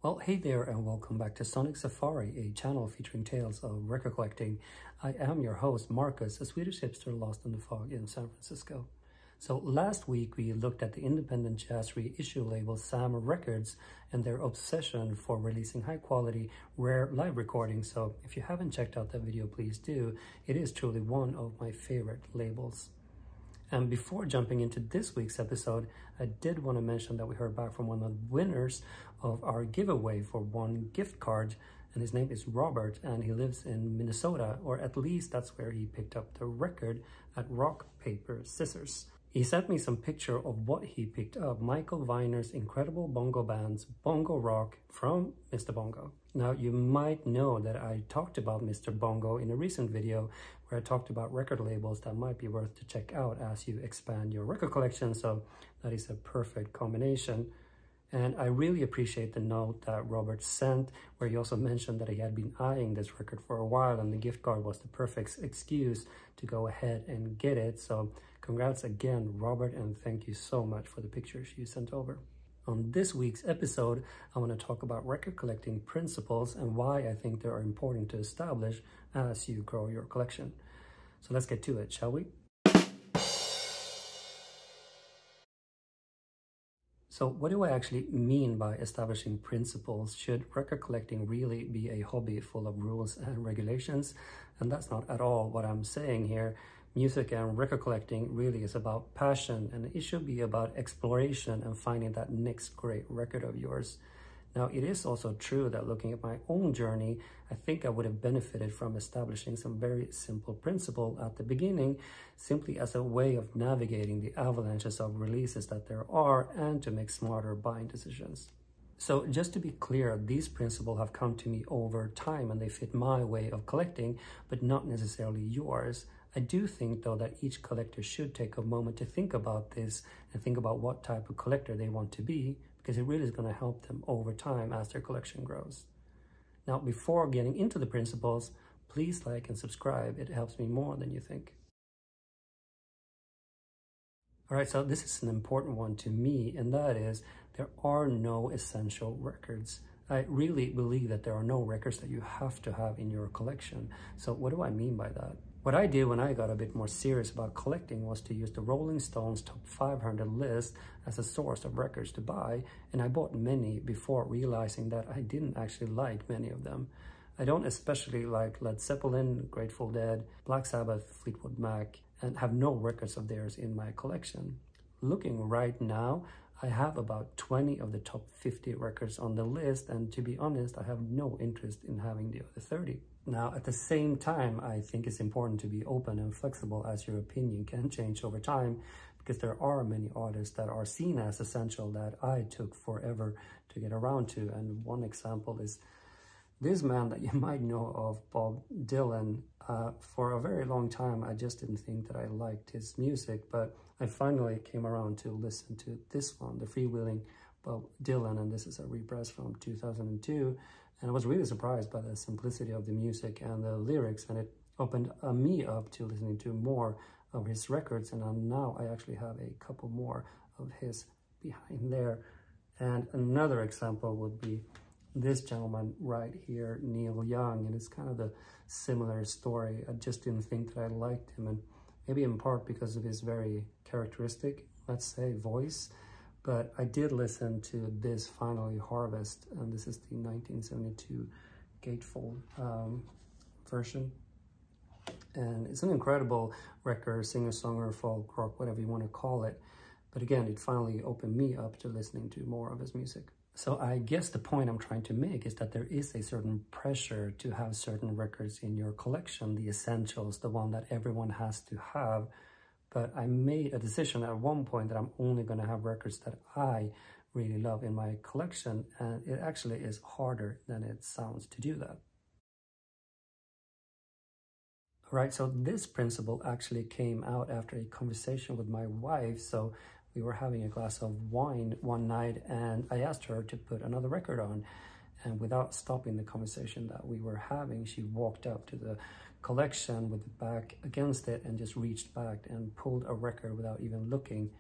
Well, hey there and welcome back to Sonic Safari, a channel featuring tales of record collecting. I am your host, Marcus, a Swedish hipster lost in the fog in San Francisco. So last week we looked at the independent jazz reissue label Sam Records and their obsession for releasing high quality, rare live recordings. So if you haven't checked out that video, please do. It is truly one of my favorite labels. And before jumping into this week's episode, I did want to mention that we heard back from one of the winners of our giveaway for one gift card, and his name is Robert, and he lives in Minnesota, or at least that's where he picked up the record at Rock, Paper, Scissors. He sent me some picture of what he picked up, Michael Weiner's incredible bongo band's Bongo Rock from Mr. Bongo. Now, you might know that I talked about Mr. Bongo in a recent video where I talked about record labels that might be worth to check out as you expand your record collection, so that is a perfect combination. And I really appreciate the note that Robert sent, where he also mentioned that he had been eyeing this record for a while and the gift card was the perfect excuse to go ahead and get it. So congrats again, Robert, and thank you so much for the pictures you sent over. On this week's episode, I want to talk about record collecting principles and why I think they are important to establish as you grow your collection. So let's get to it, shall we? So what do I actually mean by establishing principles? Should record collecting really be a hobby full of rules and regulations? And that's not at all what I'm saying here. Music and record collecting really is about passion, and it should be about exploration and finding that next great record of yours. Now, it is also true that looking at my own journey, I think I would have benefited from establishing some very simple principle at the beginning, simply as a way of navigating the avalanches of releases that there are and to make smarter buying decisions. So just to be clear, these principles have come to me over time and they fit my way of collecting, but not necessarily yours. I do think, though, that each collector should take a moment to think about this and think about what type of collector they want to be, because it really is going to help them over time as their collection grows. Now, before getting into the principles, please like and subscribe. It helps me more than you think. All right, so this is an important one to me, and that is there are no essential records. I really believe that there are no records that you have to have in your collection. So what do I mean by that? What I did when I got a bit more serious about collecting was to use the Rolling Stones Top 500 list as a source of records to buy, and I bought many before realizing that I didn't actually like many of them. I don't especially like Led Zeppelin, Grateful Dead, Black Sabbath, Fleetwood Mac, and have no records of theirs in my collection. Looking right now, I have about 20 of the top 50 records on the list, and to be honest, I have no interest in having the other 30. Now, at the same time, I think it's important to be open and flexible, as your opinion can change over time, because there are many artists that are seen as essential that I took forever to get around to. And one example is this man that you might know of, Bob Dylan. For a very long time, I just didn't think that I liked his music, but I finally came around to listen to this one, the Freewheelin Bob Dylan, and this is a repress from 2002. And I was really surprised by the simplicity of the music and the lyrics, and it opened me up to listening to more of his records. And now I actually have a couple more of his behind there. And another example would be this gentleman right here, Neil Young, and it's kind of the similar story. I just didn't think that I liked him, and maybe in part because of his very characteristic, let's say, voice. But I did listen to this Finally Harvest, and this is the 1972 gatefold version. And it's an incredible record, singer-songwriter, folk, rock, whatever you want to call it. But again, it finally opened me up to listening to more of his music. So I guess the point I'm trying to make is that there is a certain pressure to have certain records in your collection, the essentials, the one that everyone has to have. But I made a decision at one point that I'm only going to have records that I really love in my collection, and it actually is harder than it sounds to do that. All right, so this principle actually came out after a conversation with my wife. So we were having a glass of wine one night, and I asked her to put another record on. And without stopping the conversation that we were having, she walked up to the collection with the back against it and just reached back and pulled a record without even looking.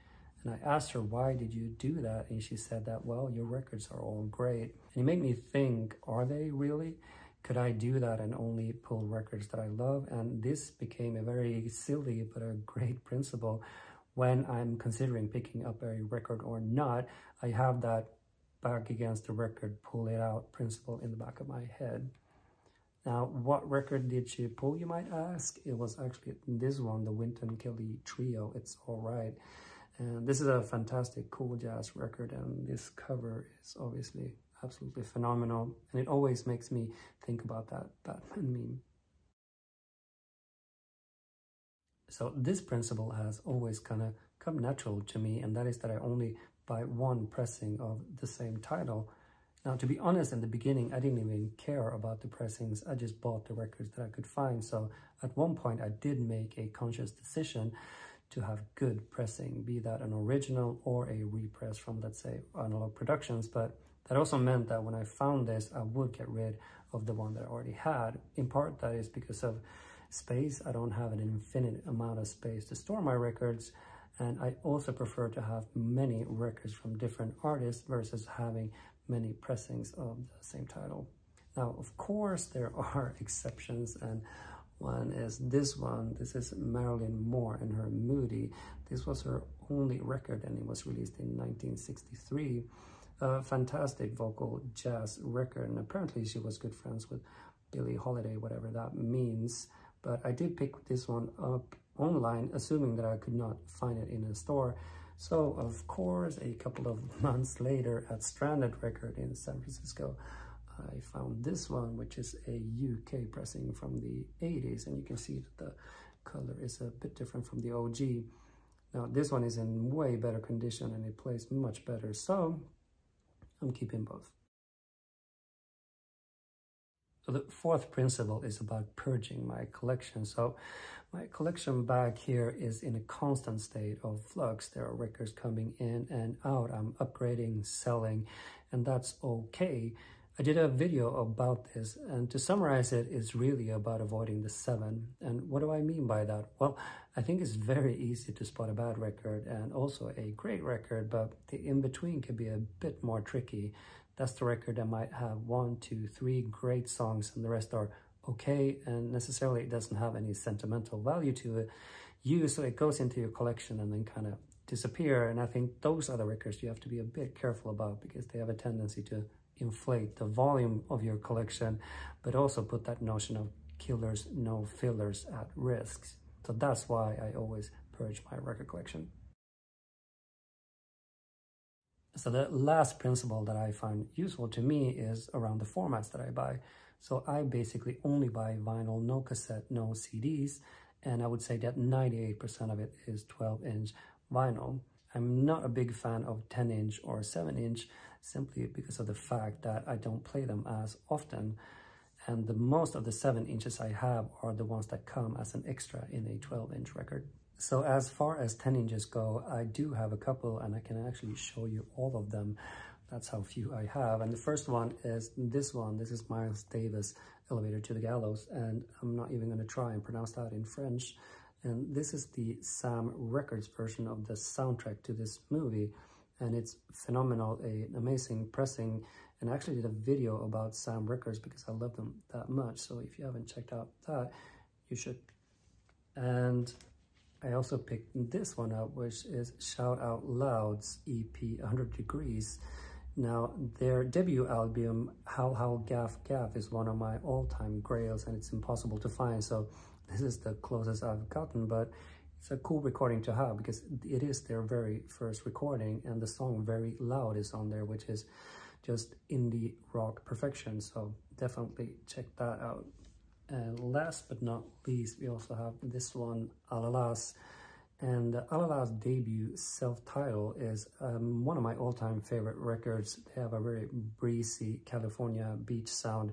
And I asked her, why did you do that? And she said that, well, your records are all great. And it made me think, are they really? Could I do that and only pull records that I love? And this became a very silly but a great principle. When I'm considering picking up a record or not, I have that back against the record, pull it out principle in the back of my head. Now, what record did she pull, you might ask? It was actually this one, the Wynton Kelly Trio, It's All Right. And this is a fantastic cool jazz record, and this cover is obviously absolutely phenomenal. And it always makes me think about that Batman meme. So this principle has always kind of come natural to me, and that is that I only buy one pressing of the same title. Now, to be honest, in the beginning, I didn't even care about the pressings. I just bought the records that I could find. So at one point, I did make a conscious decision to have good pressing, be that an original or a repress from, let's say, Analog Productions. But that also meant that when I found this, I would get rid of the one that I already had. In part, that is because of space. I don't have an infinite amount of space to store my records. And I also prefer to have many records from different artists versus having many pressings of the same title. Now, of course, there are exceptions, and one is this one. This is Marilyn Moore and her Moody. This was her only record, and it was released in 1963. A fantastic vocal jazz record, and apparently she was good friends with Billie Holiday, whatever that means. But I did pick this one up online, assuming that I could not find it in a store. So, of course, a couple of months later at Stranded Record in San Francisco, I found this one, which is a UK pressing from the 80s. And you can see that the color is a bit different from the OG. Now, this one is in way better condition and it plays much better. So, I'm keeping both. So the fourth principle is about purging my collection. So my collection bag here is in a constant state of flux. There are records coming in and out. I'm upgrading, selling, and that's okay. I did a video about this, and to summarize it, it's really about avoiding the 7. And what do I mean by that? Well, I think it's very easy to spot a bad record and also a great record, but the in-between can be a bit more tricky. That's the record that might have 1, 2, 3 great songs and the rest are okay, and necessarily it doesn't have any sentimental value to you, so it goes into your collection and then kind of disappear. And I think those are the records you have to be a bit careful about, because they have a tendency to inflate the volume of your collection, but also put that notion of killers, no fillers at risk. So that's why I always purge my record collection. So the last principle that I find useful to me is around the formats that I buy. So I basically only buy vinyl, no cassette, no CDs, and I would say that 98% of it is 12-inch vinyl. I'm not a big fan of 10-inch or 7-inch simply because of the fact that I don't play them as often. And the most of the 7 inches I have are the ones that come as an extra in a 12-inch record. So as far as 10 inches go, I do have a couple, and I can actually show you all of them. That's how few I have. And the first one is this one. This is Miles Davis' Elevator to the Gallows, and I'm not even going to try and pronounce that in French. And this is the Sam Records version of the soundtrack to this movie, and it's phenomenal, an amazing pressing. And I actually did a video about Sam Records because I love them that much. So if you haven't checked out that, you should. And I also picked this one up, which is Shout Out Loud's EP 100 Degrees. Now, their debut album, How Gaff Gaff, is one of my all-time grails, and it's impossible to find. So this is the closest I've gotten, but it's a cool recording to have because it is their very first recording, and the song Very Loud is on there, which is just indie rock perfection. So definitely check that out. And last but not least, we also have this one, Alalas. And Alala's debut self-title is one of my all-time favorite records. They have a very breezy California beach sound.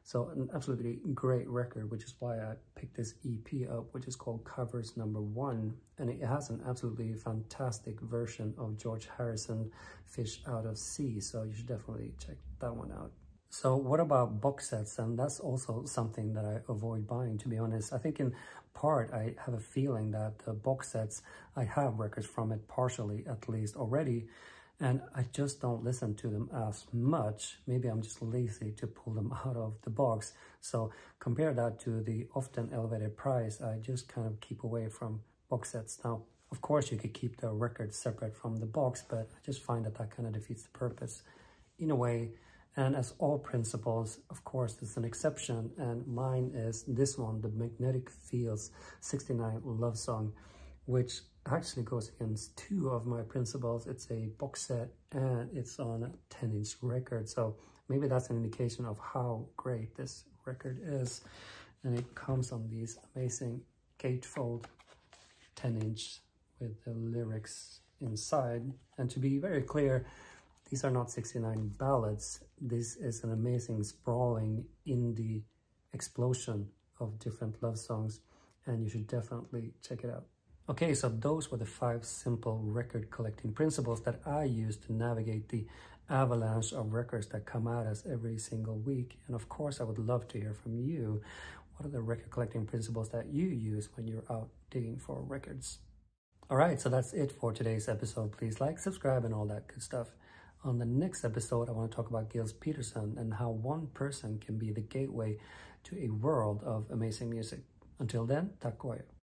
So an absolutely great record, which is why I picked this EP up, which is called Covers No. 1. And it has an absolutely fantastic version of George Harrison, Fish Out of Sea. So you should definitely check that one out. So what about box sets? And that's also something that I avoid buying, to be honest. I think in part, I have a feeling that the box sets, I have records from it partially at least already, and I just don't listen to them as much. Maybe I'm just lazy to pull them out of the box. So compare that to the often elevated price, I just kind of keep away from box sets. Now, of course, you could keep the records separate from the box, but I just find that that kind of defeats the purpose in a way. And as all principles, of course, there's an exception, and mine is this one, the Magnetic Fields 69 Love Song, which actually goes against two of my principles. It's a box set and it's on a 10-inch record. So maybe that's an indication of how great this record is. And it comes on these amazing gatefold 10-inch with the lyrics inside. And to be very clear, these are not 69 ballads. This is an amazing sprawling indie explosion of different love songs, and you should definitely check it out. Okay, so those were the 5 simple record collecting principles that I use to navigate the avalanche of records that come at us every single week. And of course, I would love to hear from you. What are the record collecting principles that you use when you're out digging for records? All right, so that's it for today's episode. Please like, subscribe, and all that good stuff. On the next episode, I want to talk about Gils Peterson and how one person can be the gateway to a world of amazing music. Until then, tack och adjö.